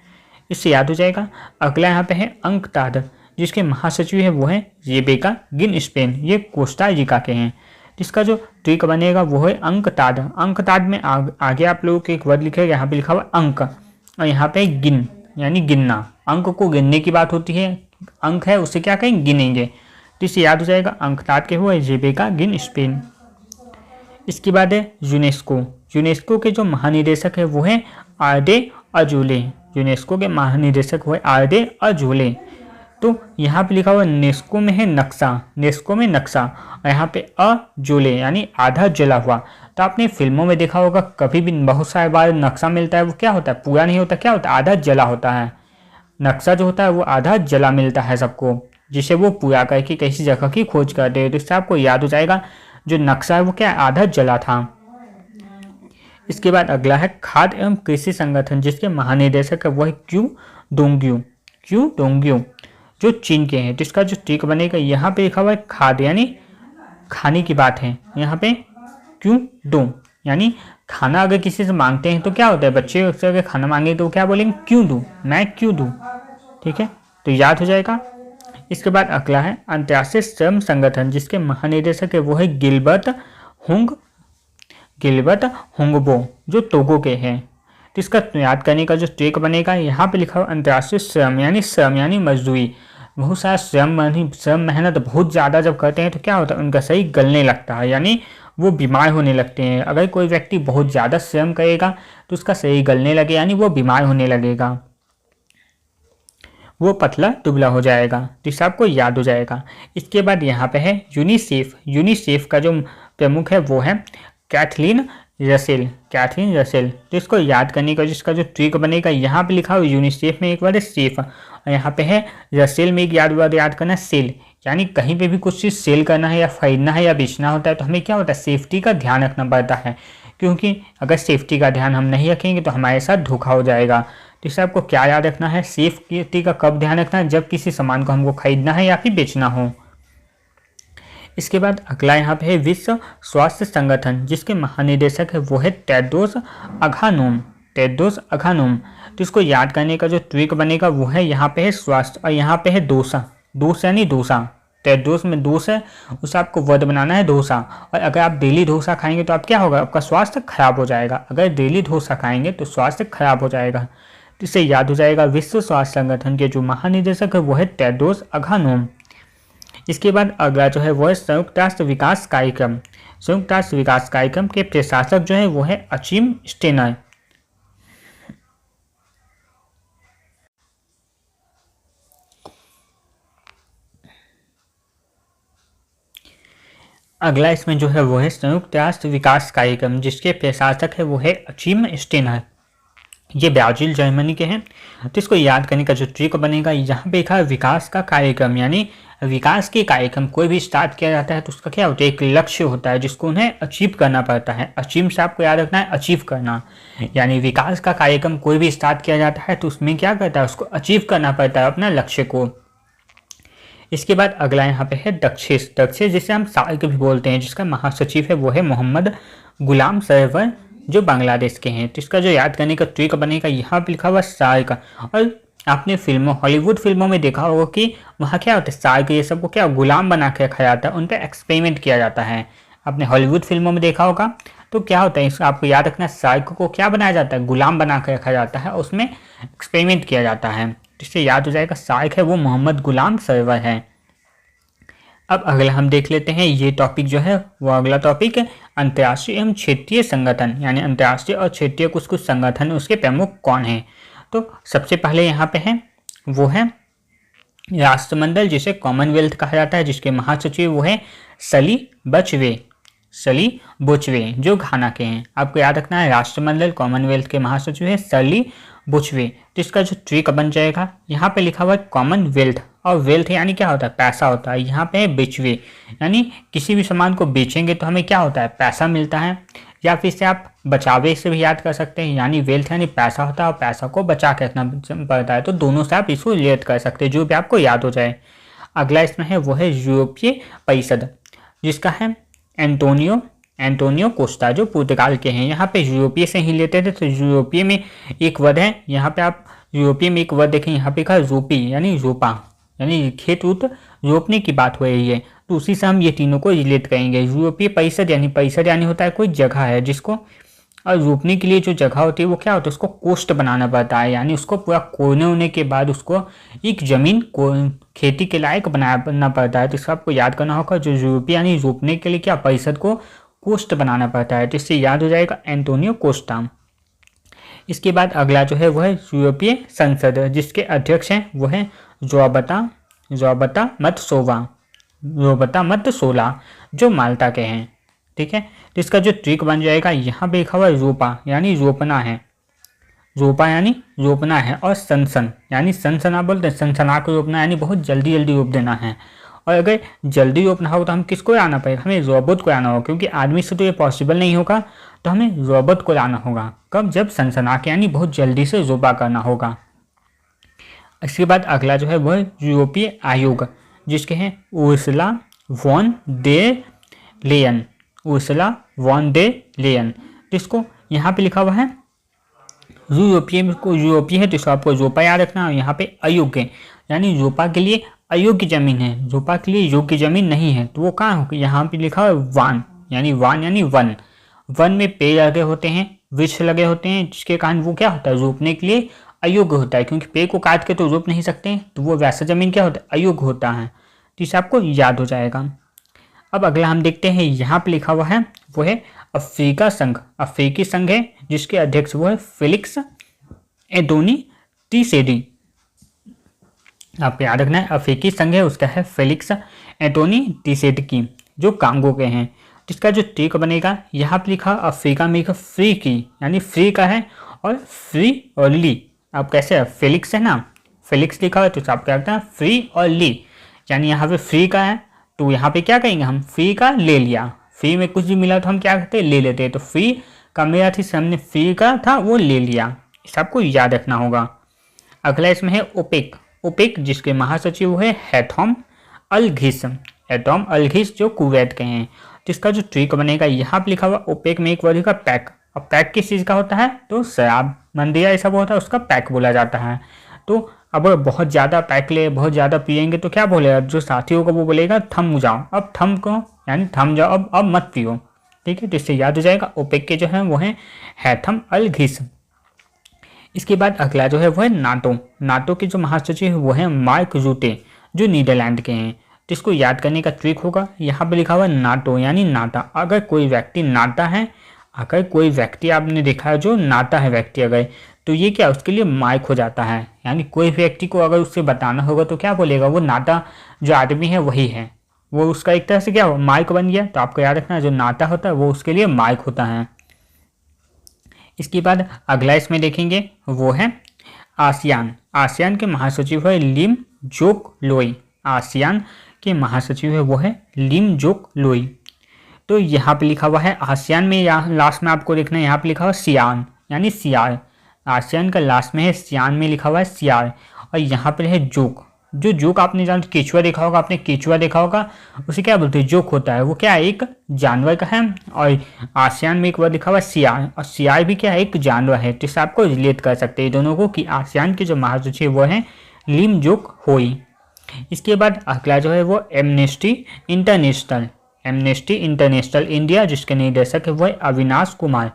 इससे याद हो जाएगा। अगला यहाँ पे है अंकताद, जिसके महासचिव है वो है रेबेका गिनस्पेन, ये कोस्टा रिका के हैं। जिसका जो ट्रिक बनेगा वो है अंकताद। अंकताद में आगे आप लोगों को एक वर्ड लिखेगा, यहाँ पे लिखा हुआ अंक, और यहाँ पे गिन यानी गिनना। अंक को गिनने की बात होती है, अंक है उससे क्या कहेंगे, गिनेंगे। तो इससे याद हो जाएगा अंकताद के हुए रेबेका गिनस्पेन। इसके बाद है यूनेस्को के जो महानिदेशक है वो है आरडे अजोले। यूनेस्को के महानिदेशक हुए आरडे अजोले। तो यहाँ पे लिखा हुआ नेस्को में है नक्शा, नेस्को में नक्शा, और यहाँ पे अजोले यानी आधा जला हुआ। तो आपने फिल्मों में देखा होगा, कभी भी बहुत सारे बार नक्शा मिलता है वो क्या होता है, पूरा नहीं होता, क्या होता है, आधा जला होता है। नक्शा जो होता है वो आधा जला मिलता है सबको, जिसे वो पूरा करके किसी जगह की खोज करते हैं। तो इससे आपको याद हो जाएगा जो नक्शा है वो क्या आधा जला था। इसके बाद अगला है खाद्य एवं कृषि संगठन, जिसके महानिदेशक है वो है क्यू डोंग्यू, जो चीन के हैं। जिसका जो ट्रिक बनेगा, यहाँ पे लिखा हुआ है खाद्य यानी खाने की बात है, यहाँ पे क्यों दो यानी खाना अगर किसी से मांगते हैं तो क्या होता है, बच्चे अगर खाना मांगे तो क्या बोलेंगे, क्यों दूँ, मैं क्यों दूँ। ठीक है, तो याद हो जाएगा। इसके बाद अगला है अंतर्राष्ट्रीय श्रम संगठन, जिसके महानिदेशक है वो है गिलबर्ट हुंगबो, जो टोगो के हैं। तो इसका याद करने का जो ट्रिक बनेगा, यहाँ पे लिखा हुआ अंतर्राष्ट्रीय श्रम यानी मजदूरी। बहुत सारा श्रम मेहनत बहुत ज़्यादा जब करते हैं तो क्या होता है, उनका शरीर गलने लगता है, यानी वो बीमार होने लगते हैं। अगर कोई व्यक्ति बहुत ज़्यादा श्रम करेगा तो उसका शरीर गलने लगे, यानी वो बीमार होने लगेगा, वो पतला दुबला हो जाएगा। तो इस आपको याद हो जाएगा। इसके बाद यहाँ पे है यूनिसेफ का जो प्रमुख है वो है कैथलीन रसेल। तो इसको याद करने का जिसका जो ट्रिक बनेगा, यहाँ पे लिखा हुआ यूनिसेफ में एक बार सेफ, और यहाँ पे है रसेल में एक याद करना सेल, यानी कहीं पे भी कुछ चीज़ सेल करना है या खरीदना है या बेचना होता है तो हमें क्या होता है, सेफ्टी का ध्यान रखना पड़ता है। क्योंकि अगर सेफ्टी का ध्यान हम नहीं रखेंगे तो हमारे साथ धोखा हो जाएगा। तो इससे आपको क्या याद रखना है, सेफ्टी का कब ध्यान रखना है, जब किसी सामान को हमको खरीदना है या फिर बेचना हो। इसके बाद अगला यहाँ पे है विश्व स्वास्थ्य संगठन, जिसके महानिदेशक है वो है टेड्रोस अघानोम। तो इसको याद करने का जो ट्रिक बनेगा वो है, यहाँ पे है स्वास्थ्य और यहाँ पे है दोसा यानी डोसा। टेड्रोस में दोष है, उसे आपको वर्ड बनाना है डोसा। और अगर आप डेली डोसा खाएंगे तो आप क्या होगा, आपका स्वास्थ्य खराब हो जाएगा। अगर डेली डोसा खाएंगे तो स्वास्थ्य खराब हो जाएगा। तो इससे याद हो जाएगा विश्व स्वास्थ्य संगठन के जो महानिदेशक है वो है टेड्रोस अघानोम। इसके बाद अगला जो है वो है संयुक्त राष्ट्र विकास कार्यक्रम के प्रशासक जो है वो है अचिम स्टेनर। अगला इसमें जो है वो है संयुक्त राष्ट्र विकास कार्यक्रम, जिसके प्रशासक है वो है अचिम स्टेनर। ये ब्राजील जर्मनी के हैं। तो इसको याद करने का जो ट्रिक बनेगा, यहाँ पे लिखा है विकास का कार्यक्रम, यानी विकास के कार्यक्रम कोई भी स्टार्ट किया जाता है तो उसका क्या होता है, एक लक्ष्य होता है जिसको उन्हें अचीव करना पड़ता है। अचीव से आपको याद रखना है अचीव करना, यानी विकास का कार्यक्रम कोई भी स्टार्ट किया जाता है तो उसमें क्या करता है, उसको अचीव करना पड़ता है अपना लक्ष्य को। इसके बाद अगला यहाँ पे है दक्षिश। दक्षिश जिसे हम सार्क भी बोलते हैं, जिसका महासचिव है वो है मोहम्मद गुलाम सरवर, जो बांग्लादेश के हैं। तो इसका जो याद करने का ट्रिक बनेगा, यहाँ पे लिखा हुआ सार्क। और आपने फिल्मों, हॉलीवुड फिल्मों में देखा होगा कि वहाँ क्या होता है, सार्क ये सब को क्या गुलाम बना के रखा जाता है, उन पर एक्सपेरिमेंट किया जाता है। आपने हॉलीवुड फिल्मों में देखा होगा। तो क्या होता है, इसको आपको याद रखना है, सार्क को क्या बनाया जाता है, गुलाम बना के रखा जाता है, उसमें एक्सपेरिमेंट किया जाता है। जिससे याद हो जाएगा सार्क है वो मोहम्मद गुलाम सरवर है। अब अगला हम देख लेते हैं, ये टॉपिक जो है वो अगला टॉपिक अंतर्राष्ट्रीय एवं क्षेत्रीय संगठन, यानी अंतर्राष्ट्रीय और क्षेत्रीय कुछ कुछ संगठन, उसके प्रमुख कौन हैं। तो सबसे पहले यहाँ पे है वो है राष्ट्रमंडल, जिसे कॉमनवेल्थ कहा जाता है, जिसके महासचिव वो है सली बुचवे, जो घाना के हैं। आपको याद रखना है राष्ट्रमंडल कॉमनवेल्थ के महासचिव है सली बुचवे। तो इसका जो ट्रिक बन जाएगा, यहाँ पे लिखा हुआ है कॉमनवेल्थ, और वेल्थ यानी क्या होता है, पैसा होता है। यहाँ पे है बिचवे, यानी किसी भी सामान को बेचेंगे तो हमें क्या होता है, पैसा मिलता है। या फिर इसे आप बचावे से भी याद कर सकते हैं, यानी वेल्थ यानी पैसा होता है और पैसा को बचा के रखना पड़ता है। तो दोनों से आप इसको रिलेट कर सकते हैं, जो भी आपको याद हो जाए। अगला इसमें है वो है यूरोपीय परिषद, जिसका है एंटोनियो कोस्टा, जो पुर्तगाल के हैं। यहाँ पे यूरोपीय से ही लेते थे, तो यूरोपीय में एक वर्ड है, यहाँ पे आप यूरोपीय में एक वर्ड देखें, यहाँ पे कहा रोपी, यानी रोपा, यानी खेत उत रोपने की बात हो रही है। तो उसी से हम ये तीनों को रिलेट करेंगे। यूरोपीय परिषद यानी होता है कोई जगह है जिसको, और रोपने के लिए जो जगह होती है वो क्या होता है, उसको कोस्ट बनाना पड़ता है, यानी उसको पूरा कोड़ने होने के बाद उसको एक जमीन को खेती के लायक बनाना पड़ता है। तो इसको आपको याद करना होगा, जो यूरोपीय यानी रोपने के लिए क्या परिषद को कोस्ट बनाना पड़ता है। तो इससे याद हो जाएगा एंटोनियो कोस्टा। इसके बाद अगला जो है वो है यूरोपीय संसद, जिसके अध्यक्ष हैं वो है रोबर्टा मत्सोला, जो माल्टा के हैं। ठीक है, तो इसका जो ट्रिक बन जाएगा, यहाँ पे लिखा हुआ रोपा यानी रोपना है, और सनसन यानी सनसना बोलते हैं, सनसना को रोपना यानी बहुत जल्दी जल्दी रोप देना है। और अगर जल्दी रोपना हो तो हम किसको लाना पड़ेगा, हमें रोबोट को लाना होगा, क्योंकि आदमी से तो ये पॉसिबल नहीं होगा, तो हमें रोबोट को लाना होगा। कब, जब सनसना के यानी बहुत जल्दी से रोपा करना होगा। इसके बाद अगला जो है वह यूरोपीय आयोग, जिसके हैं उर्सुला वॉन डे लेयन, जिसको यहाँ पे लिखा हुआ है यूरोपीय है, तो इसको आपको रोपा याद रखना है। यहाँ पे अयोग्य यानी रोपा के लिए अयोग्य जमीन है, रोपा के लिए योग्य जमीन नहीं है, तो वो कहाँ होगी, यहाँ पे लिखा हुआ है वान यानी वन में पेड़ लगे होते हैं, वृक्ष लगे होते हैं, जिसके कारण वो क्या होता है, रोपने के लिए अयोग्य होता है, क्योंकि पेड़ को काट के तो रोप नहीं सकते, तो वो वैसा जमीन क्या होता है, अयोग्य होता है। तो इसे आपको याद हो जाएगा। अब अगला हम देखते हैं, यहाँ पे लिखा हुआ है वो है अफ्रीकी संघ है, जिसके अध्यक्ष वो है फेलिक्स एंटोनी टीसेडी। आपको याद रखना है अफ्रीकी संघ है, उसका है फेलिक्स एंटोनी टीसेडी, जो कांगो के हैं। जिसका जो ट्रिक बनेगा, यहाँ पे लिखा अफ्रीका में लिखा फ्री की यानी फ्री का है, और फ्री और ली आप कैसे है, फेलिक्स है ना, फेलिक्स लिखा है, तो आप क्या करते हैं फ्री और ली, यानी यहाँ पे फ्री का है, तो यहाँ पे क्या कहेंगे हम, फ्री का ले लिया, फ्री में कुछ भी मिला तो हम क्या करते हैं, ले लेते हैं। तो फ्री का मेरा थी, हमने फ्री का था वो ले लिया, इस आपको याद रखना होगा। अगला इसमें है ओपेक, जिसके महासचिव है हैथम अल घिस, जो कुवैत के हैं। जिसका जो ट्रिक बनेगा, यहाँ पे लिखा हुआ ओपेक में एक वर्ड का पैक। अब पैक किस चीज़ का होता है, तो शराब मंदिया ऐसा होता है, उसका पैक बोला जाता है। तो अब बहुत ज़्यादा पैक ले, बहुत ज़्यादा पिएंगे तो क्या बोलेगा, जो साथी होगा वो बोलेगा थम जाओ, अब थम को यानी थम जाओ, अब मत पियो। ठीक है, तो इससे याद हो जाएगा ओपेक के जो है वो है हैथम अल घिस। इसके बाद अगला जो है वो है नाटो के जो महासचिव है वो है मार्क रूटे, जो नीदरलैंड के हैं। तो इसको याद करने का ट्रिक होगा, यहाँ पे लिखा हुआ नाटो यानी नाटा। अगर कोई व्यक्ति नाटा है, अगर कोई व्यक्ति आपने देखा है जो नाटा है व्यक्ति, अगर तो ये क्या उसके लिए माइक हो जाता है, यानी कोई व्यक्ति को अगर उससे बताना होगा तो क्या बोलेगा, वो नाटा जो आदमी है वही है, वो उसका एक तरह से क्या हो माइक बन गया। तो आपको याद रखना जो नाटा होता है वो उसके लिए माइक होता है। इसके बाद अगला इसमें देखेंगे वो है आसियान। आसियान के महासचिव है लिम जोक लोई। आसियान के महासचिव है वो है लिम जोक लोई। तो यहाँ पे लिखा हुआ है आसियान में, यहाँ लास्ट में आपको देखना है, यहाँ पे लिखा हुआ सियान यानी सियार। आसियान का लास्ट में है सियान में लिखा हुआ है सियार, और यहाँ पे है जोक। जो जोक आपने जान केचुआ देखा होगा, आपने केचुआ देखा होगा, उसे क्या बोलते हैं, जोक होता है। वो क्या है, एक जानवर का है। और आसियान में एक बार लिखा हुआ है सियार, और सियार भी क्या है, एक जानवर है। तो इससे आपको रिलेट कर सकते हैं दोनों को कि आसियान के जो महासचिव वो है लिम जोक होई। इसके बाद अगला जो है वो amnesty international. Amnesty international India, जिसके निदेशक है वो है अविनाश कुमार।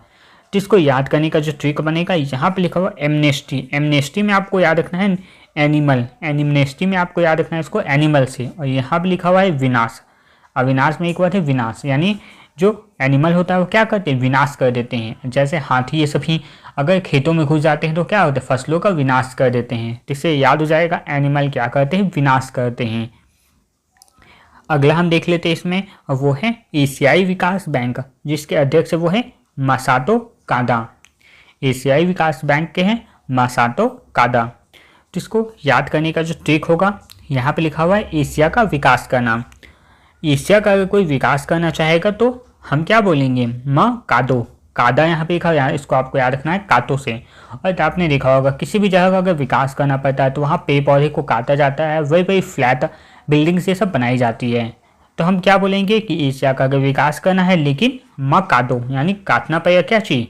जिसको याद करने का जो ट्रिक बनेगा, यहाँ पे लिखा हुआ एमनेस्टी। एमनेस्टी में आपको याद रखना है एनिमल, एनिमनेस्टी में आपको याद रखना है इसको एनिमल से। और यहाँ पे लिखा हुआ है विनाश। अविनाश में एक बात है विनाश, यानी जो एनिमल होता है वो क्या करते हैं, विनाश कर देते हैं। जैसे हाथी ये सभी अगर खेतों में घुस जाते हैं तो क्या होता है, फसलों का विनाश कर देते हैं। इससे याद हो जाएगा एनिमल क्या करते हैं, विनाश करते हैं। अगला हम देख लेते हैं इसमें, वो है एशियाई विकास बैंक, जिसके अध्यक्ष वो है मासातो कादा। एशियाई विकास बैंक के हैं मासातो कादा। जिसको याद करने का जो ट्रिक होगा, यहाँ पे लिखा हुआ है एशिया का विकास करना। एशिया का अगर कोई विकास करना चाहेगा तो हम क्या बोलेंगे, म कादो। कादा यहाँ पे लिखा हुआ है, इसको आपको याद रखना है कातो से। और आपने देखा होगा किसी भी जगह का अगर विकास करना पड़ता है तो वहाँ पेड़ पौधे को काटा जाता है, वही वही फ्लैट बिल्डिंग्स ये सब बनाई जाती है। तो हम क्या बोलेंगे कि एशिया का अगर विकास करना है लेकिन म कादो, यानी काटना पड़ेगा क्या चीज़,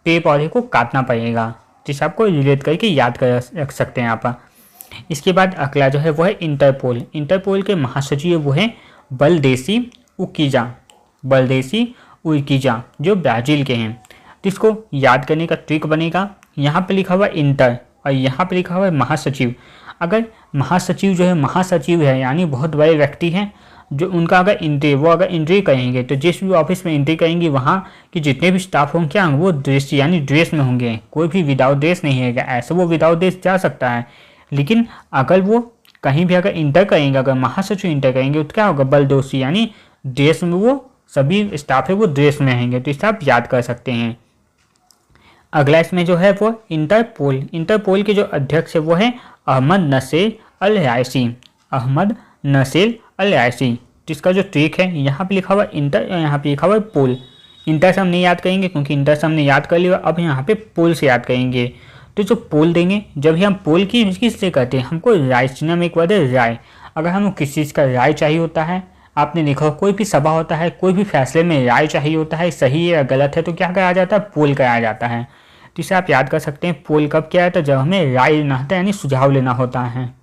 पेड़ पौधे को काटना पड़ेगा। जिसे आपको रिलेट करके याद कर रख सकते हैं आप। इसके बाद अगला जो है वो है इंटरपोल। इंटरपोल के महासचिव वो है बलदेसी उकीजा। बलदेसी उकीजा जो ब्राज़ील के हैं। तो इसको याद करने का ट्रिक बनेगा, यहाँ पे लिखा हुआ है इंटर और यहाँ पे लिखा हुआ है महासचिव। अगर महासचिव जो है महासचिव है यानी बहुत बड़े व्यक्ति हैं, जो उनका अगर एंट्री वो अगर एंट्री करेंगे तो जिस भी ऑफिस में एंट्री करेंगे वहाँ के जितने भी स्टाफ होंगे क्या वो ड्रेस यानी ड्रेस में होंगे, कोई भी विदाउट ड्रेस नहीं रहेगा। ऐसे वो विदाउट ड्रेस जा सकता है, लेकिन अगर वो कहीं भी अगर इंटर करेंगे, अगर महासचिव इंटर करेंगे तो क्या होगा, बलदोसी यानी ड्रेस में वो सभी स्टाफ है वो ड्रेस में रहेंगे। तो इसे आप याद कर सकते हैं। अगला इसमें जो है वो इंटरपोल। इंटरपोल के जो अध्यक्ष है वो है अहमद नसीर अल रायसी। अहमद नसीर अल रायसी। जिसका जो ट्रिक है यहाँ पे लिखा हुआ इंटर, यहाँ पे लिखा हुआ पोल। इंटर से हम नहीं याद करेंगे क्योंकि इंटर से हमने याद कर लिया, अब यहाँ पे पोल से याद करेंगे। तो जो पोल देंगे, जब भी हम पोल की किससे करते हैं, हमको राय चुनने में एक वर्ड है राय। अगर हमको किसी चीज़ का राय चाहिए होता है, आपने देखा कोई भी सभा होता है, कोई भी फैसले में राय चाहिए होता है, सही है या गलत है, तो क्या कराया जाता है, पोल कराया जाता है। तो इसे आप याद कर सकते हैं, पोल कब किया जाता है, जब हमें राय लेना होता है यानी सुझाव लेना होता है।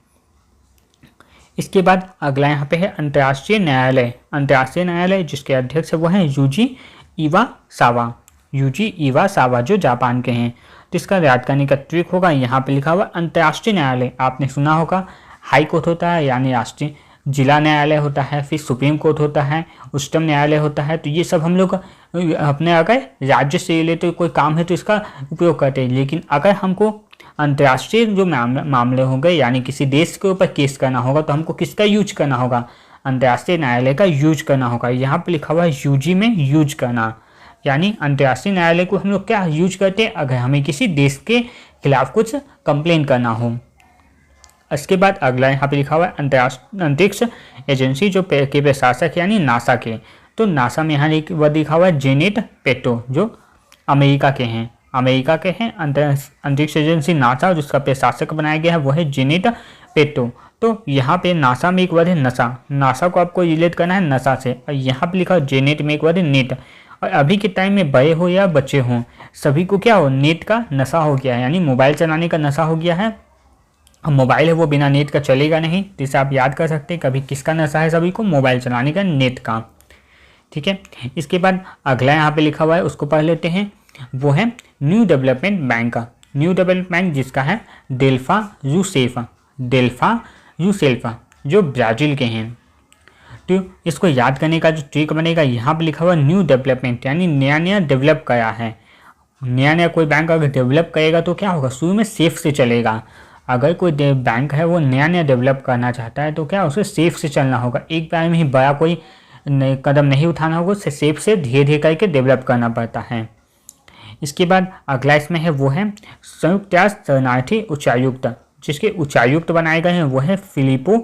इसके बाद अगला यहाँ पे है अंतर्राष्ट्रीय न्यायालय। अंतर्राष्ट्रीय न्यायालय जिसके अध्यक्ष वो हैं यूजी इवासावा। यूजी इवासावा जो जापान के हैं। तो इसका याद करने का ट्रिक होगा, यहाँ पे लिखा हुआ अंतर्राष्ट्रीय न्यायालय। आपने सुना होगा हाई कोर्ट होता है यानी राष्ट्रीय, जिला न्यायालय होता है, फिर सुप्रीम कोर्ट होता है, उच्चतम न्यायालय होता है। तो ये सब हम लोग अपने अगर राज्य से रिलेटेड कोई काम है तो इसका उपयोग करते हैं। लेकिन अगर हमको अंतर्राष्ट्रीय जो मामले होंगे यानी किसी देश के ऊपर केस करना होगा तो हमको किसका यूज करना होगा, अंतर्राष्ट्रीय न्यायालय का यूज करना होगा। यहाँ पे लिखा हुआ है यूजी में यूज करना, यानी अंतर्राष्ट्रीय न्यायालय को हम लोग क्या यूज करते हैं, अगर हमें किसी देश के खिलाफ कुछ कंप्लेन करना हो। इसके बाद अगला यहाँ पे लिखा हुआ है अंतरिक्ष एजेंसी जो के प्रशासक यानी नासा के। तो नासा में यहाँ लिखा हुआ है जेनेट पेटो जो अमेरिका के हैं। अमेरिका के हैं अंतरिक्ष एजेंसी नासा, जिसका प्रशासक बनाया गया है वो है जेनेट पेटो। तो यहाँ पे नासा में एक वर्ड है नशा। नासा को आपको रिलेट करना है नशा से। और यहाँ पे लिखा है जेनेट में एक वर्ड है नेट। और अभी के टाइम में बड़े हो या बच्चे हों, सभी को क्या हो, नेट का नशा हो गया है, यानी मोबाइल चलाने का नशा हो गया है। मोबाइल है वो बिना नेट का चलेगा नहीं। जिसे आप याद कर सकते हैं कभी किसका नशा है, सभी को मोबाइल चलाने का, नेट का। ठीक है। इसके बाद अगला यहाँ पे लिखा हुआ है उसको पढ़ लेते हैं, वो है न्यू डेवलपमेंट बैंक का। न्यू डेवलपमेंट बैंक जिसका है डेल्फा रूसेफ। डेल्फा रूसेफ जो ब्राज़ील के हैं। तो इसको याद करने का जो ट्रिक बनेगा, यहाँ पे लिखा हुआ न्यू डेवलपमेंट यानी नया नया डेवलप करा है। नया नया कोई बैंक अगर डेवलप करेगा तो क्या होगा, शुरू में सेफ से चलेगा। अगर कोई बैंक है वो नया नया डेवलप करना चाहता है तो क्या उसे सेफ से चलना होगा, एक बार में ही बड़ा कोई कदम नहीं उठाना होगा, उसे सेफ से धीरे धीरे करके डेवलप करना पड़ता है। इसके बाद अगला इसमें है वो है संयुक्त राष्ट्र शरणार्थी उच्चायुक्त, जिसके उच्चायुक्त बनाए गए हैं वो है फिलिपो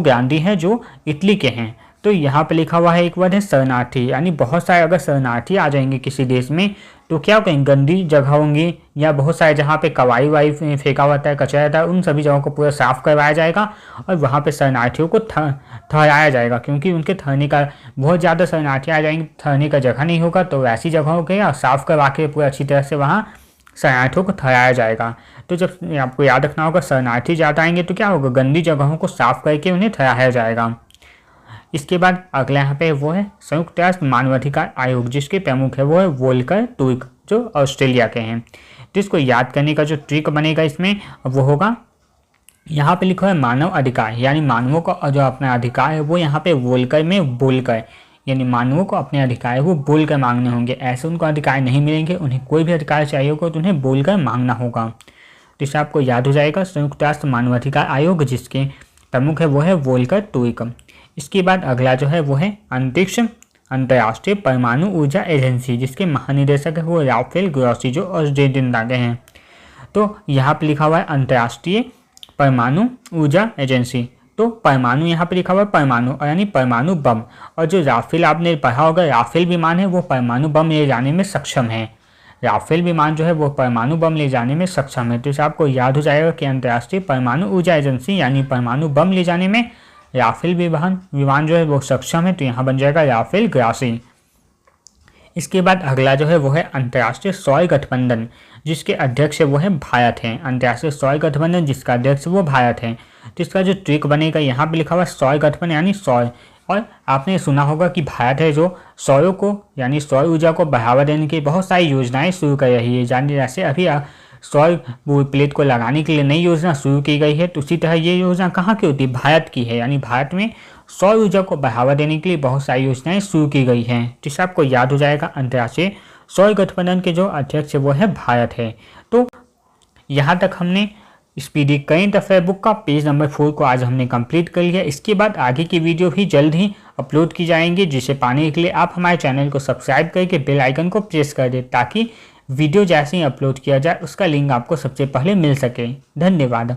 ग्रांडी है जो इटली के हैं। तो यहाँ पे लिखा हुआ है एक वर्ड है शरणार्थी, यानी बहुत सारे अगर शरणार्थी आ जाएंगे किसी देश में तो क्या कहेंगे, गंदी जगह होंगी या बहुत सारे जहाँ पे कवाई वाई फेंका हुआ है, कचरा रहता है, उन सभी जगहों को पूरा साफ करवाया जाएगा और वहाँ पे शरणार्थियों को ठहराया जाएगा, क्योंकि उनके ठहरने का बहुत ज़्यादा शरणार्थी आ जाएंगे, ठहरने का जगह नहीं होगा, तो ऐसी जगहों के या साफ करवा के पूरा अच्छी तरह से वहाँ शरणार्थियों को ठहराया जाएगा। तो जब आपको याद रखना होगा शरणार्थी ज़्यादा आएंगे तो क्या होगा, गंदी जगहों को साफ करके उन्हें ठहराया जाएगा। इसके बाद अगला यहाँ पे वो है संयुक्त राष्ट्र मानवाधिकार आयोग, जिसके प्रमुख है वो है वोल्कर टर्क जो ऑस्ट्रेलिया के हैं। तो इसको याद करने का जो ट्रिक बनेगा इसमें वो होगा, यहाँ पे लिखा है मानव अधिकार, यानी मानवों का जो अपना अधिकार है वो यहाँ पे वोल्कर में बोलकर, यानी मानवों को अपने अधिकार वो बोलकर मांगने होंगे, ऐसे उनको अधिकार नहीं मिलेंगे, उन्हें कोई भी अधिकार चाहिए होगा तो उन्हें बोलकर मांगना होगा। तो इससे आपको याद हो जाएगा संयुक्त राष्ट्र मानवाधिकार आयोग, जिसके प्रमुख है वो है वोल्कर टर्क। इसके बाद अगला जो है वो है अंतर्राष्ट्रीय परमाणु ऊर्जा एजेंसी, जिसके महानिदेशक है वो राफेल ग्रोसी जो ऑस्ट्रेलिया के हैं। तो यहाँ पे लिखा हुआ है अंतर्राष्ट्रीय परमाणु ऊर्जा एजेंसी, तो परमाणु यहाँ पे लिखा हुआ है परमाणु यानी परमाणु बम, और जो राफेल आपने पढ़ा होगा राफेल विमान है वो परमाणु बम ले जाने में सक्षम है, राफेल विमान जो है वो परमाणु बम ले जाने में सक्षम है। तो इसे आपको याद हो जाएगा कि अंतर्राष्ट्रीय परमाणु ऊर्जा एजेंसी यानी परमाणु बम ले जाने में राफेल विमान जो है वो सक्षम है, तो यहाँ बन जाएगा राफेल ग्रासी। इसके बाद अगला जो है वो है अंतर्राष्ट्रीय सौर गठबंधन, जिसके अध्यक्ष है वो है भारत है, अंतर्राष्ट्रीय सौर गठबंधन जिसका अध्यक्ष वो भारत है। तो इसका जो ट्रिक बनेगा यहाँ पे लिखा हुआ है सौर गठबंधन यानी सौर, और आपने सुना होगा कि भारत है जो सौरों को यानी सौर ऊर्जा को बढ़ावा देने की बहुत सारी योजनाएं शुरू कर रही है, जानिए जैसे अभी सौर प्लेट को लगाने के लिए नई योजना शुरू की गई है, तो उसी तरह ये योजना कहाँ की होती है, भारत की है, यानी भारत में सौर ऊर्जा को बढ़ावा देने के लिए बहुत सारी योजनाएं शुरू की गई हैं। जिससे आपको याद हो जाएगा अंतर्राष्ट्रीय सौर गठबंधन के जो अध्यक्ष है वो है भारत है। तो यहाँ तक हमने स्पीडी करेंट अफेयर बुक का पेज नंबर 4 को आज हमने कंप्लीट कर लिया। इसके बाद आगे की वीडियो भी जल्द ही अपलोड की जाएंगी, जिसे पाने के लिए आप हमारे चैनल को सब्सक्राइब करके बेल आइकन को प्रेस कर दें, ताकि वीडियो जैसे ही अपलोड किया जाए उसका लिंक आपको सबसे पहले मिल सके। धन्यवाद।